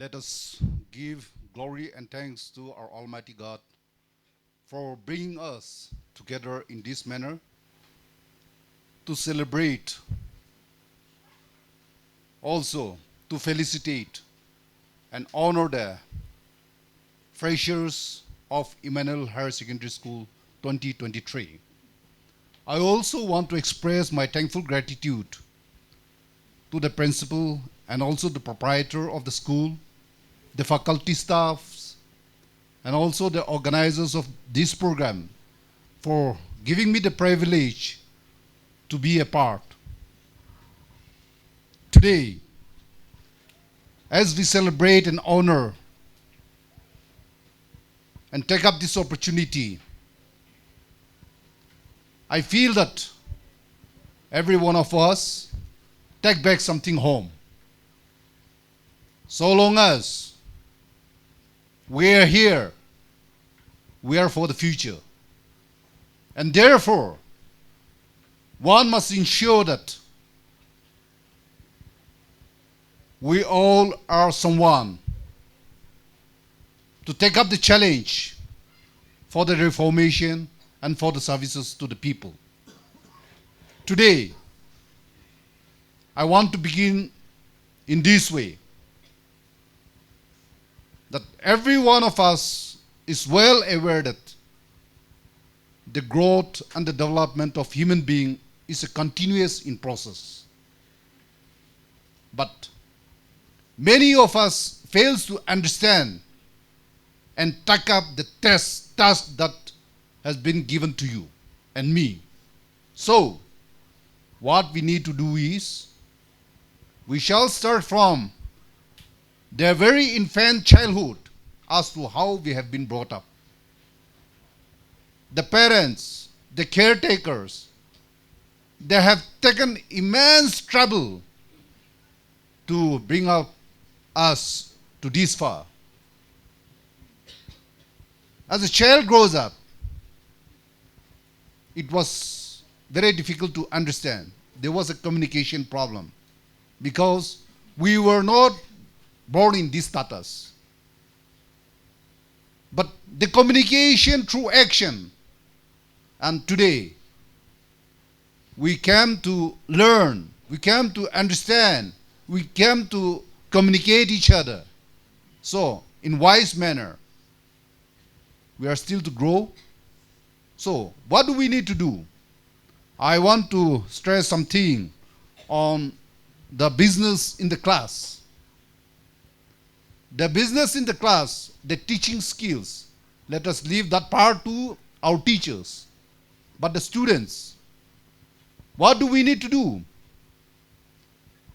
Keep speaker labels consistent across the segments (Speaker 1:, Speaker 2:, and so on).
Speaker 1: Let us give glory and thanks to our Almighty God for bringing us together in this manner to celebrate, also to felicitate and honor the freshers of Immanuel Higher Secondary School 2023. I also want to express my thankful gratitude to the principal and also the proprietor of the school, the faculty staffs, and also the organizers of this program for giving me the privilege to be a part. Today, as we celebrate and honor and take up this opportunity, I feel that every one of us take back something home. So long as we are here, we are for the future. And therefore, one must ensure that we all are someone to take up the challenge for the reformation and for the services to the people. Today, I want to begin in this way, that every one of us is well aware that the growth and the development of human being is a continuous in process. But many of us fails to understand and take up the task that has been given to you and me. So, what we need to do is, we shall start from their very infant childhood as to how we have been brought up. The parents, the caretakers, they have taken immense trouble to bring up us to this far. As a child grows up, it was very difficult to understand. There was a communication problem because we were not born in this status. But the communication through action, and today we came to learn, we came to understand, we came to communicate each other. So, in wise manner, we are still to grow. So, what do we need to do? I want to stress something on the business in the class. The business in the class, the teaching skills, let us leave that part to our teachers. But the students, what do we need to do?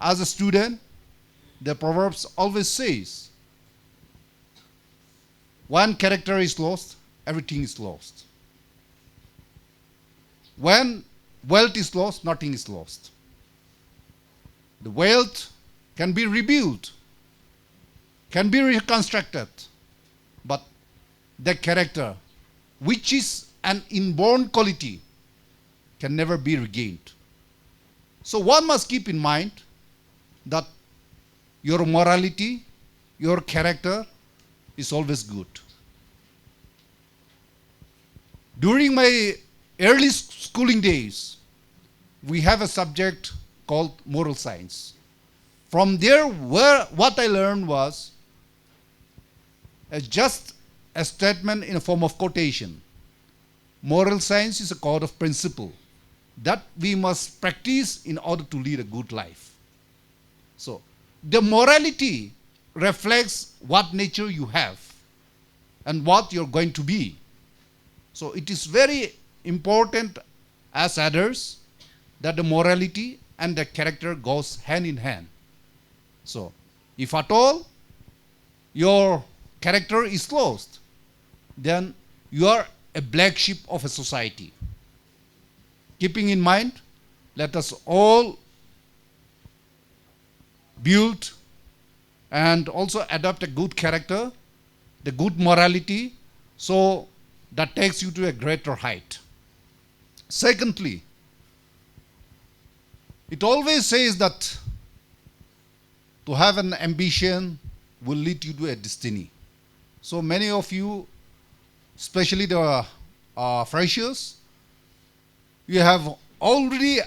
Speaker 1: As a student, the Proverbs always says, when character is lost, everything is lost. When wealth is lost, nothing is lost. The wealth can be rebuilt, can be reconstructed, but the character, which is an inborn quality, can never be regained. So one must keep in mind that your morality, your character is always good. During my early schooling days, we have a subject called moral science. From there, what I learned was just a statement in a form of quotation. Moral science is a code of principle that we must practice in order to lead a good life. So, the morality reflects what nature you have and what you're going to be. So, it is very important as adults that the morality and the character goes hand in hand. So, if at all your character is lost, then you are a black sheep of a society. Keeping in mind, let us all build and also adopt a good character, the good morality, so that takes you to a greater height. Secondly, it always says that to have an ambition, will lead you to a destiny. So many of you, especially the freshers, you have already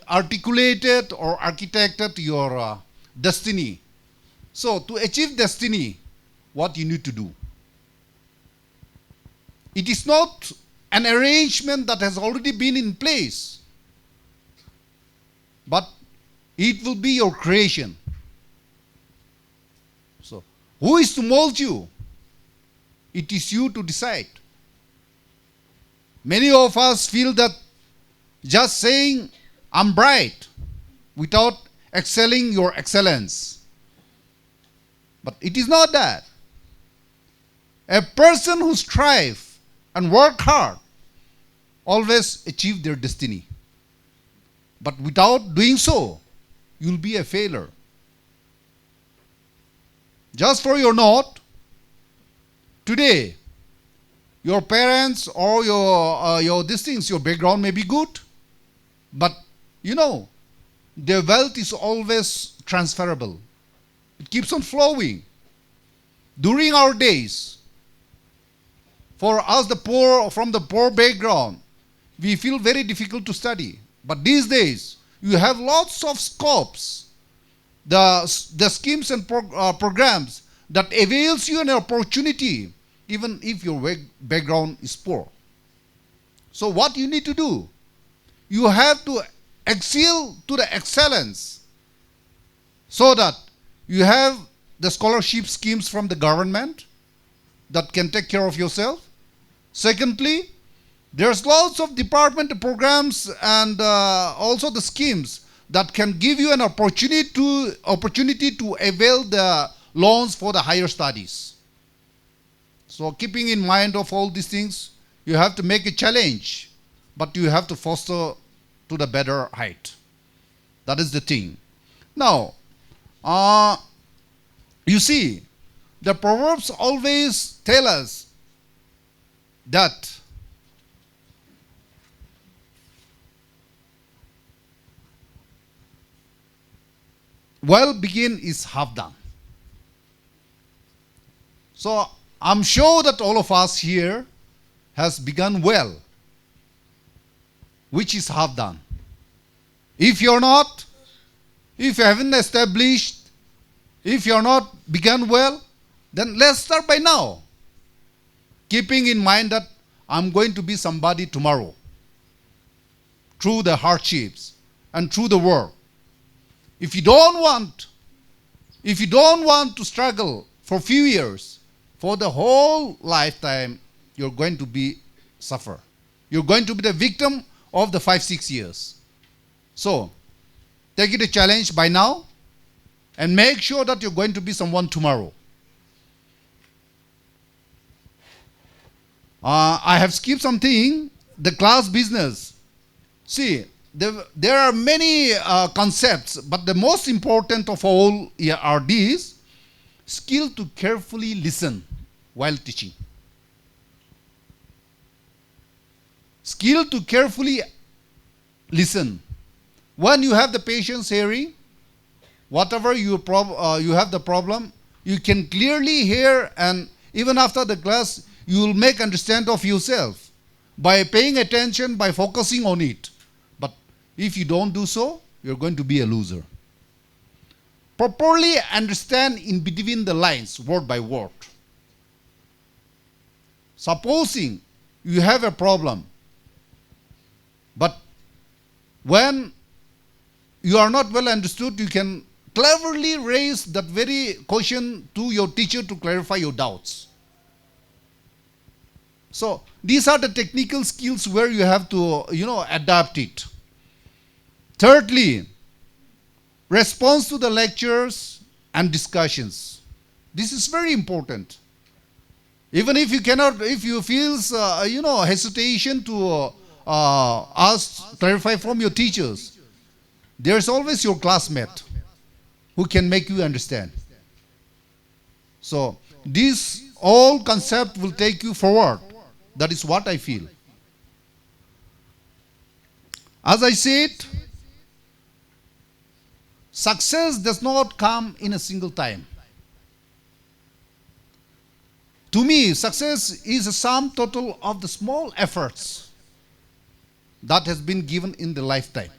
Speaker 1: articulated or architected your destiny. So to achieve destiny, what you need to do? It is not an arrangement that has already been in place, but it will be your creation. So, who is to mold you? It is you to decide. Many of us feel that just saying, I'm bright, without excelling your excellence. But it is not that. A person who strives and works hard always achieve their destiny. But without doing so, you'll be a failure. Just for your note, today, your parents or your your background may be good, but you know, their wealth is always transferable. It keeps on flowing. During our days, for us the poor, from the poor background, we feel very difficult to study. But these days, you have lots of scopes, the schemes and programs that avails you an opportunity, even if your background is poor. So what you need to do? You have to excel to the excellence, so that you have the scholarship schemes from the government that can take care of yourself. Secondly, there's lots of department programs and also the schemes that can give you an opportunity to avail the loans for the higher studies. So keeping in mind of all these things, you have to make a challenge, but you have to foster to the better height. That is the thing. Now, you see, the Proverbs always tell us that well begin is half done. So I'm sure that all of us here has begun well, which is half done. If you're not, if you haven't established, if you're not begun well, then let's start by now. Keeping in mind that I'm going to be somebody tomorrow through the hardships and through the work. If you don't want to struggle for a few years, for the whole lifetime, you're going to suffer. You're going to be the victim of the 5-6 years. So, take it a challenge by now and make sure that you're going to be someone tomorrow. I have skipped something, the class business. See, there are many concepts, but the most important of all are these: skill to carefully listen while teaching. Skill to carefully listen. When you have the patience hearing, whatever you have the problem, you can clearly hear, and even after the class, you will make understand of yourself by paying attention, by focusing on it. But if you don't do so, you're going to be a loser. Properly understand in between the lines, word by word. Supposing you have a problem, but when you are not well understood, you can cleverly raise that very question to your teacher to clarify your doubts. So these are the technical skills where you have to, adapt it. Thirdly, response to the lectures and discussions. This is very important. Even if you feel, hesitation to clarify from your teachers, there's always your classmate who can make you understand. So this all concept will take you forward. That is what I feel. As I said, success does not come in a single time. To me, success is a sum total of the small efforts that has been given in the lifetime.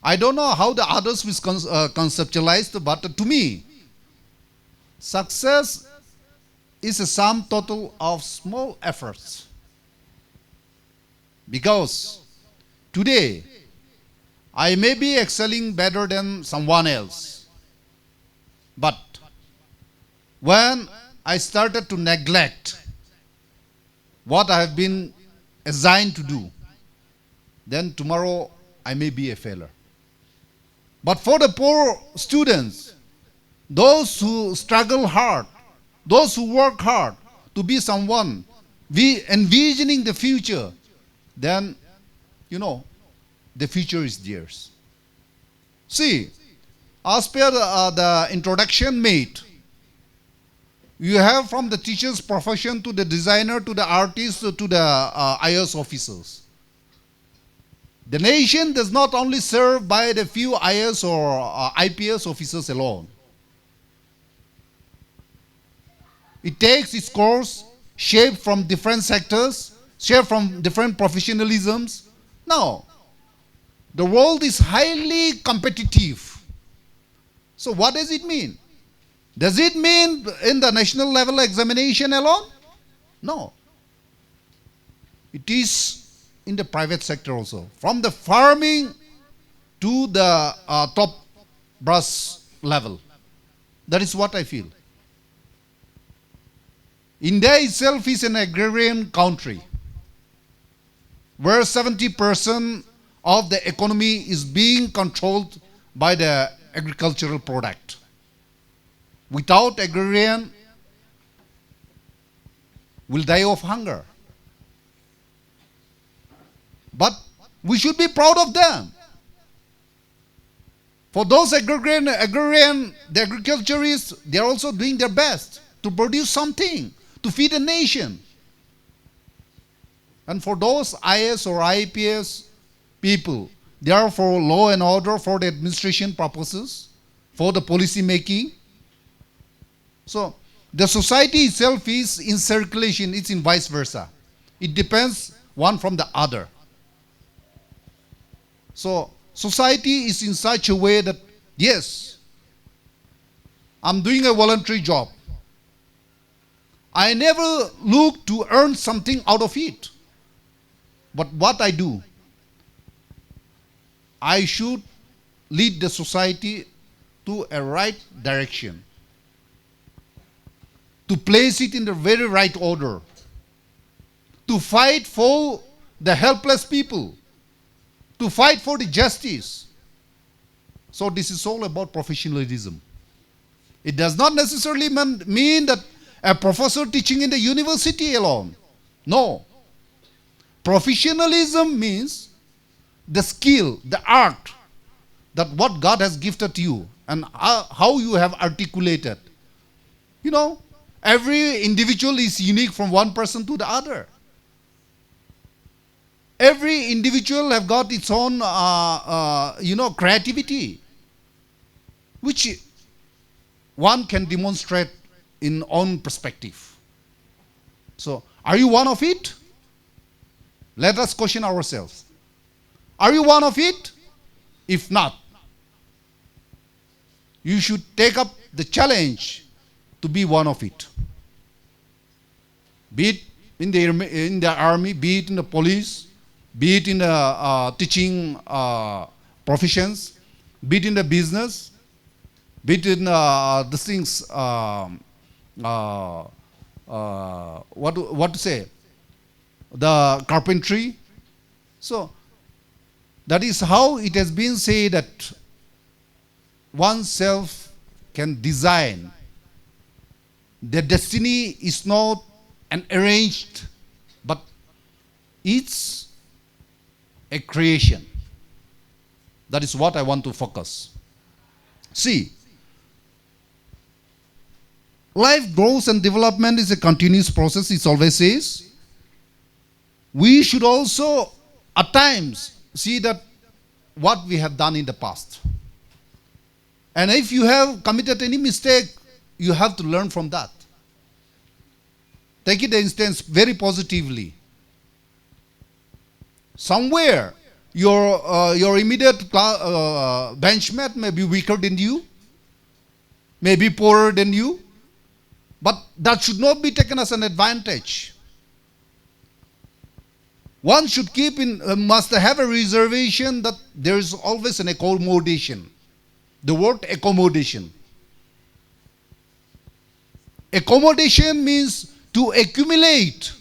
Speaker 1: I don't know how the others will conceptualize, but to me, success is a sum total of small efforts. Because today, I may be excelling better than someone else. But when I started to neglect what I have been assigned to do, then tomorrow I may be a failure. But for the poor students, those who struggle hard, those who work hard to be someone, envisioning the future, then, the future is theirs. See, as per the introduction made, you have from the teacher's profession to the designer to the artist to the IAS officers. The nation does not only serve by the few IAS or IPS officers alone. It takes its course, shaped from different sectors, shaped from different professionalisms. Now, the world is highly competitive. So what does it mean? Does it mean in the national level examination alone? No. It is in the private sector also. From the farming to the top brass level. That is what I feel. India itself is an agrarian country where 70% of the economy is being controlled by the agricultural product. Without agrarian, will die of hunger. But we should be proud of them. For those the agriculturists, they are also doing their best to produce something, to feed a nation. And for those IS or IPS people, they are for law and order, for the administration purposes, for the policy making. So, the society itself is in circulation, it's in vice versa. It depends one from the other. So, society is in such a way that, yes, I'm doing a voluntary job. I never look to earn something out of it. But what I do, I should lead the society to a right direction, to place it in the very right order, to fight for the helpless people, to fight for the justice. So this is all about professionalism. It does not necessarily mean that a professor teaching in the university alone. No. Professionalism means the skill, the art, that what God has gifted you and how you have articulated. You know, every individual is unique from one person to the other. Every individual have got its own, creativity, which one can demonstrate in own perspective. So, are you one of it? Let us question ourselves. Are you one of it? If not, you should take up the challenge to be one of it. Be it in the army, be it in the police, be it in the teaching professions, be it in the business, be it in the things, what to say, the carpentry. So, that is how it has been said that oneself can design. The destiny is not an arranged, but it's a creation. That is what I want to focus. See, life growth and development is a continuous process, it always says. We should also, at times, see that what we have done in the past. And if you have committed any mistake, you have to learn from that. Take it instance very positively. Somewhere, your immediate benchmate may be weaker than you, may be poorer than you, but that should not be taken as an advantage. One should must have a reservation that there is always an accommodation. The word accommodation. Accommodation means to accumulate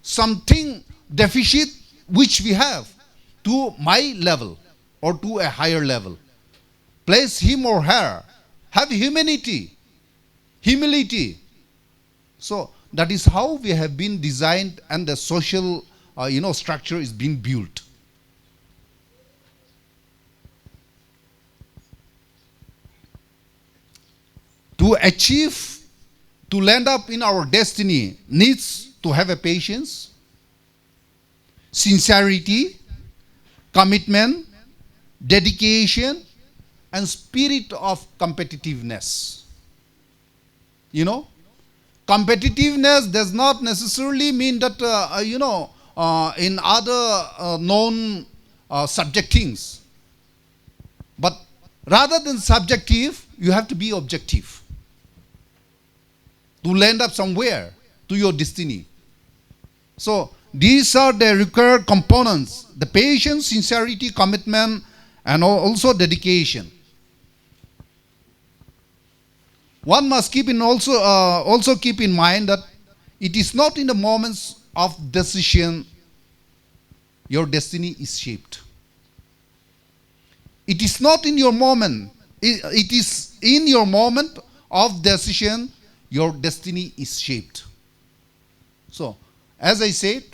Speaker 1: something deficit which we have to my level or to a higher level. Place him or her. Have humility. So that is how we have been designed, and the social structure is being built. To achieve, to land up in our destiny, needs to have a patience, sincerity, commitment, dedication, and spirit of competitiveness. Competitiveness does not necessarily mean that, in other known subject things. But rather than subjective, you have to be objective to land up somewhere to your destiny. So these are the required components: the patience, sincerity, commitment, and also dedication. One must also keep in mind that it is not in the moments of decision your destiny is shaped. It is not in your moment. It is in your moment of decision your destiny is shaped. So, as I said,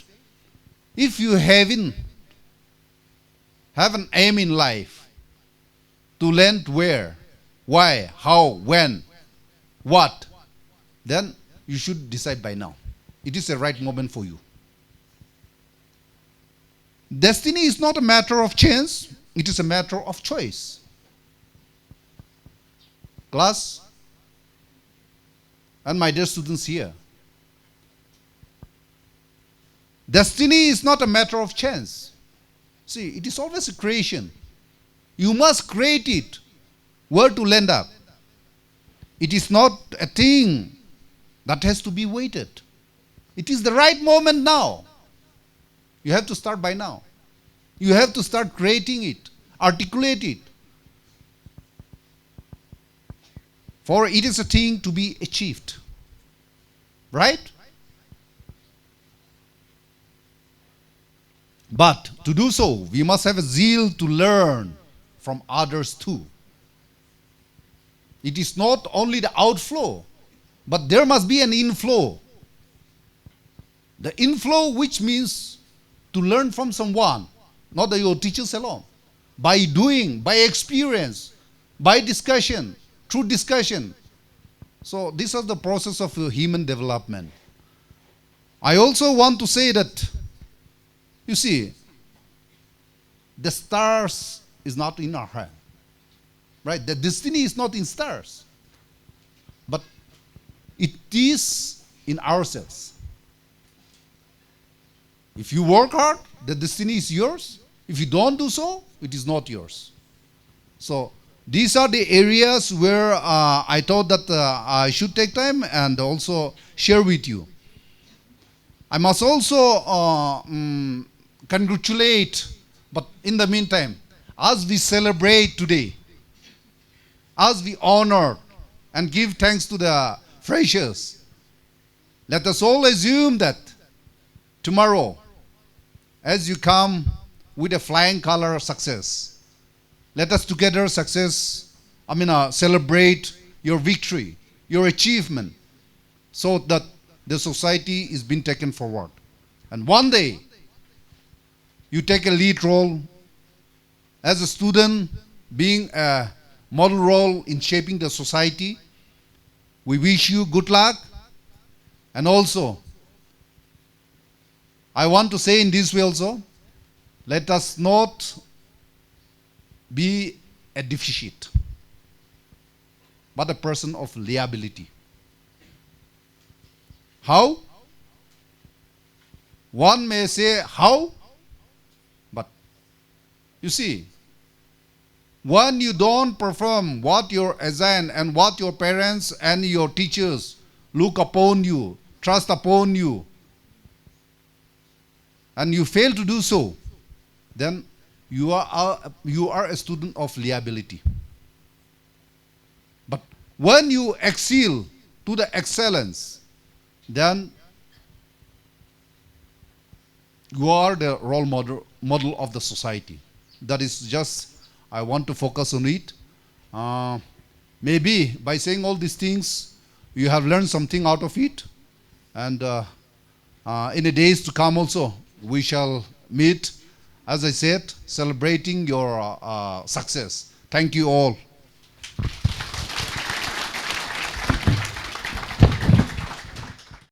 Speaker 1: if you have an aim in life to land where, why, how, when, what, then you should decide by now. It is the right moment for you. Destiny is not a matter of chance, it is a matter of choice. Class, and my dear students here, destiny is not a matter of chance. See, it is always a creation. You must create it, where to land up. It is not a thing that has to be waited. It is the right moment now. You have to start by now. You have to start creating it, articulate it. For it is a thing to be achieved. Right? But to do so, we must have a zeal to learn from others too. It is not only the outflow, but there must be an inflow. The inflow, which means to learn from someone, not your teachers alone. By doing, by experience, by discussion, through discussion. So this is the process of human development. I also want to say that, you see, the stars is not in our hand. Right? The destiny is not in stars. But it is in ourselves. If you work hard, the destiny is yours. If you don't do so, it is not yours. So these are the areas where I thought that I should take time and also share with you. I must also congratulate, but in the meantime, as we celebrate today, as we honor and give thanks to the freshers, let us all assume that tomorrow, as you come with a flying color of success, let us together celebrate your victory, your achievement, so that the society is being taken forward. And one day, you take a lead role as a student, being a model role in shaping the society. We wish you good luck. And also, I want to say in this way also, let us not be a deficit, but a person of liability. How? One may say, how? But you see, when you don't perform what your assign and what your parents and your teachers look upon you, trust upon you, and you fail to do so, then you are a student of liability. But when you excel to the excellence, then you are the role model of the society. That is just, I want to focus on it. Maybe by saying all these things, you have learned something out of it. And in the days to come also, we shall meet, as I said, celebrating your success. Thank you all.